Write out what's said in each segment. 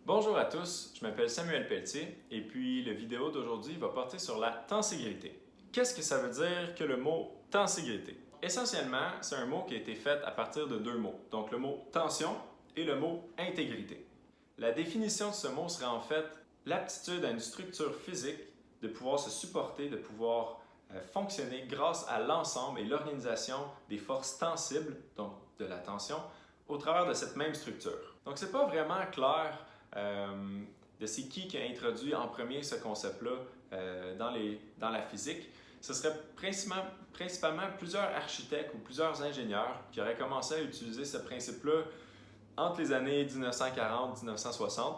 Bonjour à tous, je m'appelle Samuel Pelletier et puis la vidéo d'aujourd'hui va porter sur la tenségrité. Qu'est-ce que ça veut dire que le mot tenségrité? Essentiellement, c'est un mot qui a été fait à partir de deux mots, donc le mot tension et le mot intégrité. La définition de ce mot serait en fait l'aptitude à une structure physique de pouvoir se supporter, de pouvoir fonctionner grâce à l'ensemble et l'organisation des forces tensibles, donc de la tension, au travers de cette même structure. Donc c'est pas vraiment clair de c'est qui a introduit en premier ce concept-là dans la physique. Ce serait principalement plusieurs architectes ou plusieurs ingénieurs qui auraient commencé à utiliser ce principe-là entre les années 1940-1960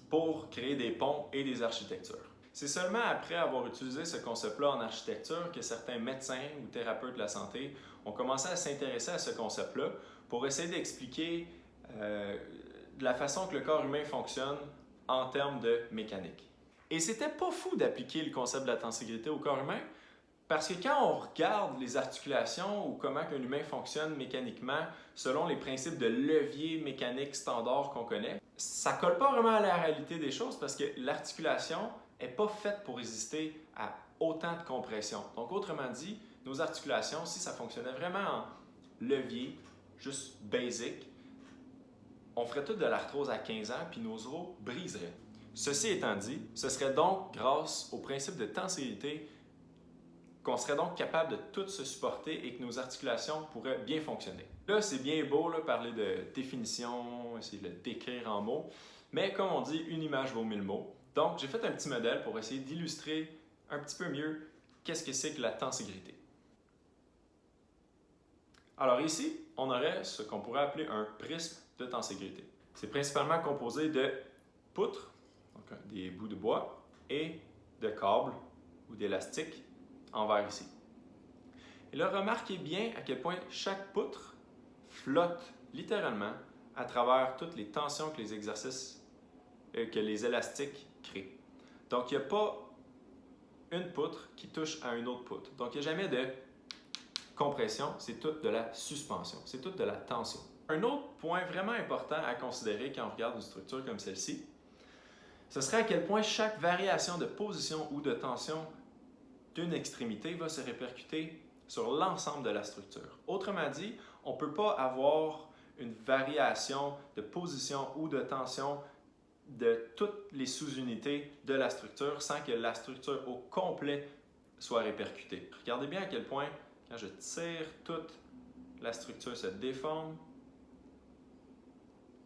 pour créer des ponts et des architectures. C'est seulement après avoir utilisé ce concept-là en architecture que certains médecins ou thérapeutes de la santé ont commencé à s'intéresser à ce concept-là pour essayer d'expliquer de la façon que le corps humain fonctionne en termes de mécanique. Et c'était pas fou d'appliquer le concept de la tenségrité au corps humain parce que quand on regarde les articulations ou comment un humain fonctionne mécaniquement selon les principes de levier mécanique standard qu'on connaît, ça colle pas vraiment à la réalité des choses parce que l'articulation n'est pas faite pour résister à autant de compression. Donc autrement dit, nos articulations, si ça fonctionnait vraiment en levier, juste basic, on ferait tout de l'arthrose à 15 ans puis nos os briseraient. Ceci étant dit, ce serait donc grâce au principe de tenségrité qu'on serait donc capable de tout se supporter et que nos articulations pourraient bien fonctionner. Là, c'est bien beau là, parler de définition, essayer de le décrire en mots, mais comme on dit, une image vaut mille mots. Donc, j'ai fait un petit modèle pour essayer d'illustrer un petit peu mieux qu'est-ce que c'est que la tenségrité. Alors ici, on aurait ce qu'on pourrait appeler un prisme de tenségrité. C'est principalement composé de poutres, donc des bouts de bois, et de câbles ou d'élastiques en verre ici. Et là, remarquez bien à quel point chaque poutre flotte littéralement à travers toutes les tensions que les exercices, que les élastiques créent. Donc, il n'y a pas une poutre qui touche à une autre poutre. Donc, il n'y a jamais de compression, c'est tout de la suspension, c'est tout de la tension. Un autre point vraiment important à considérer quand on regarde une structure comme celle-ci, ce serait à quel point chaque variation de position ou de tension d'une extrémité va se répercuter sur l'ensemble de la structure. Autrement dit, on ne peut pas avoir une variation de position ou de tension de toutes les sous-unités de la structure sans que la structure au complet soit répercutée. Regardez bien à quel point, quand je tire toute la structure se déforme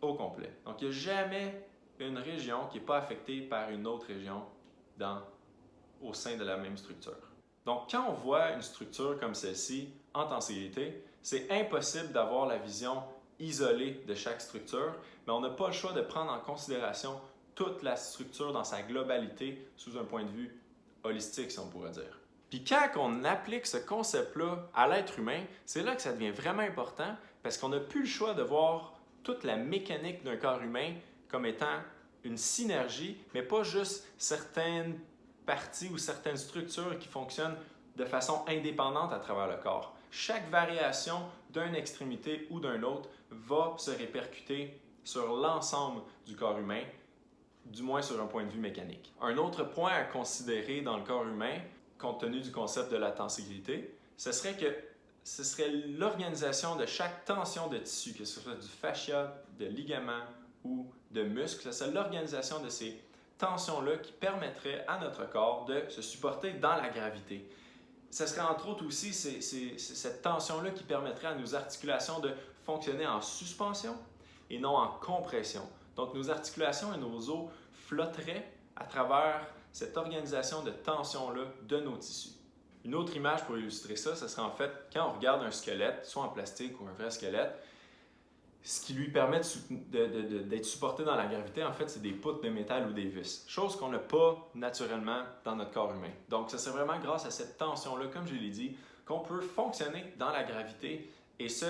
au complet. Donc, il n'y a jamais une région qui n'est pas affectée par une autre région au sein de la même structure. Donc, quand on voit une structure comme celle-ci en tenségrité, c'est impossible d'avoir la vision isolée de chaque structure, mais on n'a pas le choix de prendre en considération toute la structure dans sa globalité sous un point de vue holistique, si on pourrait dire. Puis quand on applique ce concept-là à l'être humain, c'est là que ça devient vraiment important parce qu'on n'a plus le choix de voir toute la mécanique d'un corps humain comme étant une synergie, mais pas juste certaines parties ou certaines structures qui fonctionnent de façon indépendante à travers le corps. Chaque variation d'une extrémité ou d'un autre va se répercuter sur l'ensemble du corps humain, du moins sur un point de vue mécanique. Un autre point à considérer dans le corps humain, compte tenu du concept de la tenségrité, ce serait l'organisation de chaque tension de tissu, que ce soit du fascia, de ligament ou de muscle. Ce serait l'organisation de ces tensions-là qui permettrait à notre corps de se supporter dans la gravité. Ce serait entre autres aussi cette tension-là qui permettrait à nos articulations de fonctionner en suspension et non en compression. Donc nos articulations et nos os flotteraient à travers cette organisation de tension-là de nos tissus. Une autre image pour illustrer ça, ce serait en fait quand on regarde un squelette, soit en plastique ou un vrai squelette, ce qui lui permet d'être supporté dans la gravité, en fait, c'est des poutres de métal ou des vis. Chose qu'on n'a pas naturellement dans notre corps humain. Donc, c'est vraiment grâce à cette tension-là, comme je l'ai dit, qu'on peut fonctionner dans la gravité et ce,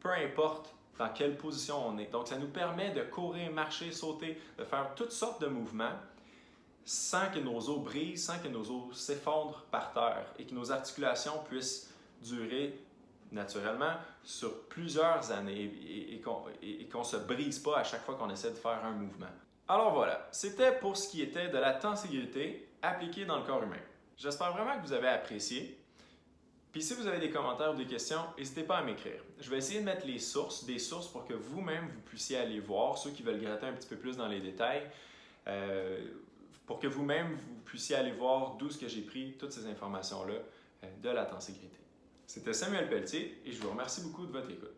peu importe dans quelle position on est. Donc, ça nous permet de courir, marcher, sauter, de faire toutes sortes de mouvements sans que nos os brisent, sans que nos os s'effondrent par terre et que nos articulations puissent durer naturellement sur plusieurs années et qu'on ne se brise pas à chaque fois qu'on essaie de faire un mouvement. Alors voilà, c'était pour ce qui était de la tenségrité appliquée dans le corps humain. J'espère vraiment que vous avez apprécié. Puis si vous avez des commentaires ou des questions, n'hésitez pas à m'écrire. Je vais essayer de mettre des sources pour que vous-même vous puissiez aller voir, ceux qui veulent gratter un petit peu plus dans les détails, pour que vous-même vous puissiez aller voir d'où ce que j'ai pris toutes ces informations-là de la tenségrité. C'était Samuel Pelletier et je vous remercie beaucoup de votre écoute.